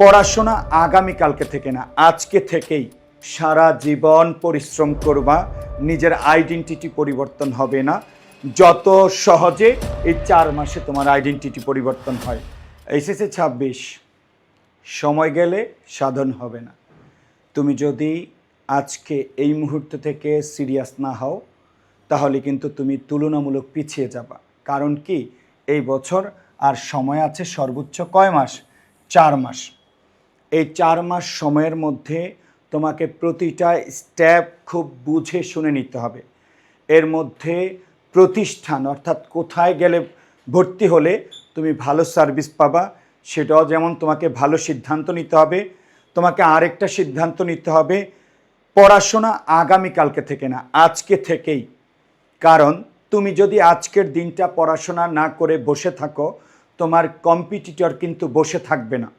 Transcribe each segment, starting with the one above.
পড়াশোনা আগামীকালকে থেকে না, আজকে থেকেই সারা জীবন পরিশ্রম করবা। নিজের আইডেন্টিটি পরিবর্তন হবে না। যত সহজে এই 4 মাসে তোমার আইডেন্টিটি পরিবর্তন হয়। এসএসসি 26 সময় গেলে সাধন হবে না। তুমি যদি আজকে এই মুহূর্ত থেকে সিরিয়াস না হও, তাহলে কিন্তু তুমি তুলনামূলক পিছিয়ে যাবা। কারণ কি, এই বছর আর সময় আছে সর্বোচ্চ কয় মাস? 4 মাস। এই 4 মাস সময়ের মধ্যে তোমাকে প্রতিটা স্টেপ খুব বুঝে শুনে নিতে হবে। এর মধ্যে প্রতিষ্ঠান অর্থাৎ কোথায় গেলে ভর্তি হলে তুমি ভালো সার্ভিস পাবা, সেটাও যেমন তোমাকে ভালো সিদ্ধান্ত নিতে হবে। তোমাকে আরেকটা সিদ্ধান্ত নিতে হবে, পড়াশোনা আগামীকালকে থেকে না, আজকে থেকেই। কারণ তুমি যদি আজকের দিনটা পড়াশোনা না করে বসে থাকো, তোমার কম্পিটিটর কিন্তু বসে থাকবে না।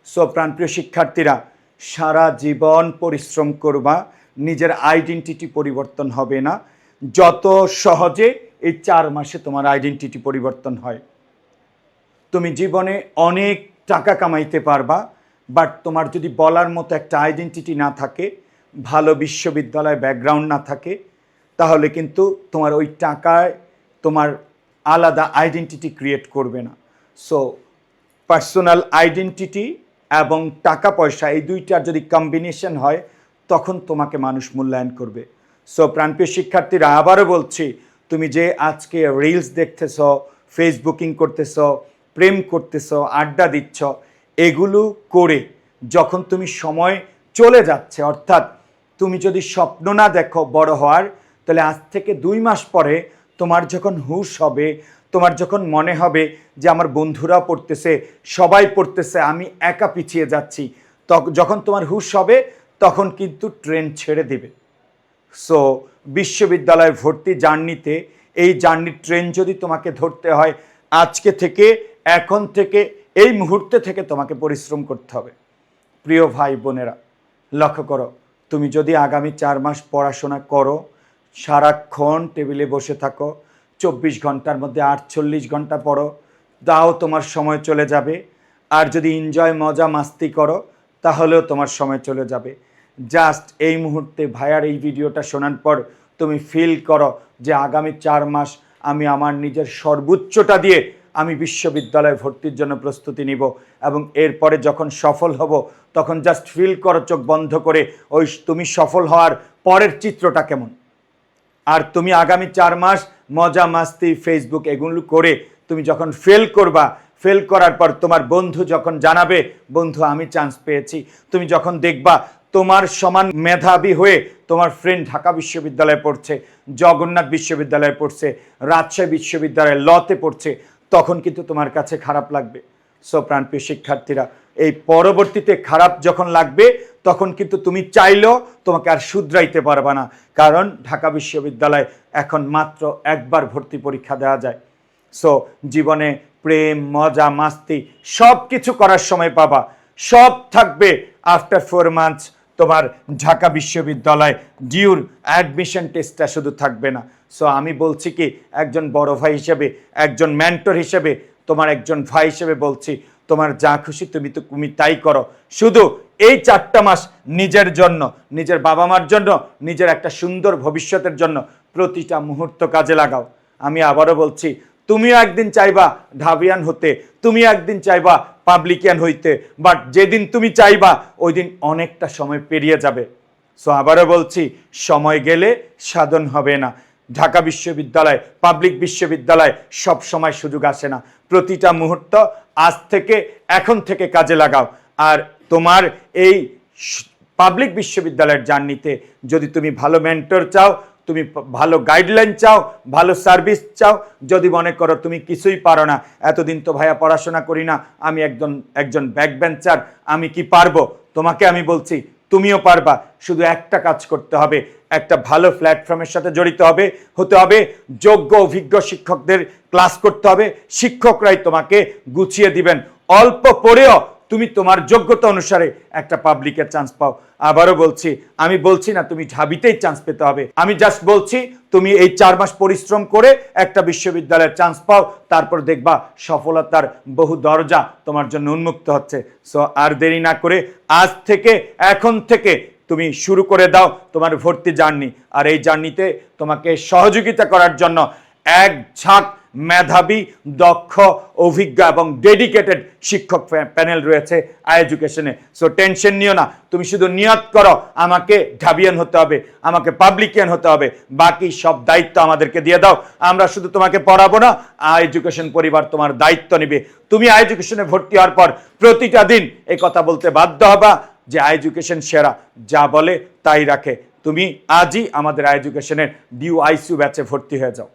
সো প্রাণপ্রিয় শিক্ষার্থীরা, সারা জীবন পরিশ্রম করবা, নিজের আইডেন্টিটি পরিবর্তন হবে না। যত সহজে এই 4 মাসে তোমার আইডেন্টিটি পরিবর্তন হয়। তুমি জীবনে অনেক টাকা কামাইতে পারবা, বাট তোমার যদি বলার মতো একটা আইডেন্টিটি না থাকে, ভালো বিশ্ববিদ্যালয় ব্যাকগ্রাউন্ড না থাকে, তাহলে কিন্তু তোমার ওই টাকায় তোমার আলাদা আইডেন্টিটি ক্রিয়েট করবে না। সো পার্সোনাল আইডেন্টিটি এবং টাকা পয়সা, এই দুইটার যদি কম্বিনেশন হয়, তখন তোমাকে মানুষ মূল্যায়ন করবে। সো প্রাণপ্রিয় শিক্ষার্থীরা, আবারও বলছি, তুমি যে আজকে রিলস দেখতেছ, ফেসবুকিং করতেছ, প্রেম করতেছ, আড্ডা দিচ্ছ, এগুলো করে যখন তুমি সময় চলে যাচ্ছে, অর্থাৎ তুমি যদি স্বপ্ন না দেখো বড় হওয়ার, তাহলে আজ থেকে 2 মাস পরে তোমার যখন হুঁশ হবে, তোমার যখন মনে হবে যে আমার বন্ধুরা পড়তেছে, সবাই পড়তেছে, আমি একা পিছিয়ে যাচ্ছি, যখন তোমার হুঁশ হবে, তখন কিন্তু ট্রেন ছেড়ে দেবে। সো বিশ্ববিদ্যালয় ভর্তি জার্নিতে, এই জার্নির ট্রেন যদি তোমাকে ধরতে হয়, আজকে থেকে, এখন থেকে, এই মুহূর্তে থেকে তোমাকে পরিশ্রম করতে হবে। প্রিয় ভাই বোনেরা, লক্ষ্য করো, তুমি যদি আগামী 4 মাস পড়াশোনা করো, সারাক্ষণ টেবিলে বসে থাকো, 24 ঘন্টার মধ্যে 48 ঘন্টা পড়ো, তাও তোমার সময় চলে যাবে। আর যদি এনজয়, মজা, মাস্তি করো, তাহলেও তোমার সময় চলে যাবে। জাস্ট এই মুহূর্তে ভাইয়ার এই ভিডিওটা শোনার পর তুমি ফিল করো যে আগামী 4 মাস আমি আমার নিজের সর্বোচ্চটা দিয়ে আমি বিশ্ববিদ্যালয়ে ভর্তির জন্য প্রস্তুতি নিব, এবং এরপরে যখন সফল হব, তখন জাস্ট ফিল করো চোখ বন্ধ করে ওই তুমি সফল হওয়ার পরের চিত্রটা কেমন। আর তুমি আগামী 4 মাস মজা, মাস্তি, ফেসবুক এগুলো করে তুমি যখন ফেল করবা, ফেল করার পর তোমার বন্ধু যখন জানাবে, বন্ধু আমি চান্স পেয়েছি, তুমি যখন দেখবা তোমার সমান মেধাবী হয়ে তোমার ফ্রেন্ড ঢাকা বিশ্ববিদ্যালয়ে পড়ছে, জগন্নাথ বিশ্ববিদ্যালয়ে পড়ছে, রাজশাহী বিশ্ববিদ্যালয়ে লতে পড়ছে, তখন কিন্তু তোমার কাছে খারাপ লাগবে। সো প্রাণপ্রিয় শিক্ষার্থীরা, এই পরবর্তীতে খারাপ যখন লাগবে, তখন কিন্তু তুমি চাইলেও তোমাকে আর শুধরাইতে পারবা না। কারণ ঢাকা বিশ্ববিদ্যালয় এখন মাত্র একবার ভর্তি পরীক্ষা দেওয়া যায়। সো জীবনে প্রেম, মজা, মাস্তি সব কিছু করার সময় পাবা, সব থাকবে। আফটার 4 মান্থস তোমার ঢাকা বিশ্ববিদ্যালয় ডিউর অ্যাডমিশন টেস্টটা শুধু থাকবে না। সো আমি বলছি কি, একজন বড় ভাই হিসেবে, একজন মেন্টর হিসেবে, তোমার একজন ভাই হিসেবে বলছি, তোমার যা খুশি তুমি তাই করো। শুধু এই 4টা মাস নিজের জন্য, নিজের বাবা মার জন্য, নিজের একটা সুন্দর ভবিষ্যতের জন্য প্রতিটা মুহূর্ত কাজে লাগাও। আমি আবারও বলছি, তুমিও একদিন চাইবা ঢাবিয়ান হতে, তুমি একদিন চাইবা পাবলিকিয়ান হইতে, বাট যেদিন তুমি চাইবা ওই দিন অনেকটা সময় পেরিয়ে যাবে। সো আবারও বলছি, সময় গেলে সাধন হবে না। ঢাকা বিশ্ববিদ্যালয়, পাবলিক বিশ্ববিদ্যালয় সব সময় সুযোগ আসে না। প্রতিটা মুহূর্ত আজ থেকে, এখন থেকে কাজে লাগাও। আর তোমার এই পাবলিক বিশ্ববিদ্যালয়ের জার্নিতে যদি তুমি ভালো মেন্টর চাও, তুমি ভালো গাইডলাইন চাও, ভালো সার্ভিস চাও, যদি মনে করো তুমি কিছুই পারো না, এতদিন তো ভাইয়া পড়াশোনা করি না, আমি একজন ব্যাকবেঞ্চার, আমি কি পারবো, তোমাকে আমি বলছি তুমিও পারবা। শুধু একটা কাজ করতে হবে, একটা ভালো প্ল্যাটফর্মের সাথে জড়িত হতে হবে, যোগ্য অভিজ্ঞ শিক্ষকদের ক্লাস করতে হবে, শিক্ষকরাই তোমাকে গুছিয়ে দিবেন। অল্প পড়েও তুমি তোমার যোগ্যতা অনুসারে একটা পাবলিকের চান্স পাও। আবারও বলছি, আমি বলছি না তুমি ঢাবিতেই চান্স পেতে হবে, আমি জাস্ট বলছি তুমি এই 4 মাস পরিশ্রম করে একটা বিশ্ববিদ্যালয়ের চান্স পাও, তারপর দেখবা সফলতার বহু দরজা তোমার জন্য উন্মুক্ত হচ্ছে। সো আর দেরি না করে আজ থেকে, এখন থেকে তুমি শুরু করে দাও তোমার ভর্তি জার্নি। আর এই জার্নিতে তোমাকে সহযোগিতা করার জন্য এক ঝাঁক মেধাবী, দক্ষ, অভিজ্ঞ এবং ডেডিকেটেড শিক্ষক প্যানেল রয়েছে এডুকেশনে। সো টেনশন নিও না, তুমি শুধু নিয়ত করো আমাকে ঢাবিয়ান হতে হবে, আমাকে পাবলিকিয়ান হতে হবে, বাকি সব দায়িত্ব আমাদেরকে দিয়ে দাও। আমরা শুধু তোমাকে পড়াবো না, এডুকেশন পরিবার তোমার দায়িত্ব নেবে। তুমি এডুকেশনে ভর্তি হওয়ার পর প্রতিটা দিন এই কথা বলতে বাধ্য হবা যে এডুকেশন সেরা, যা বলে তাই রাখে। তুমি আজই আমাদের এডুকেশনের ডিউ আইসিইউ ব্যাচে ভর্তি হয়ে যাও।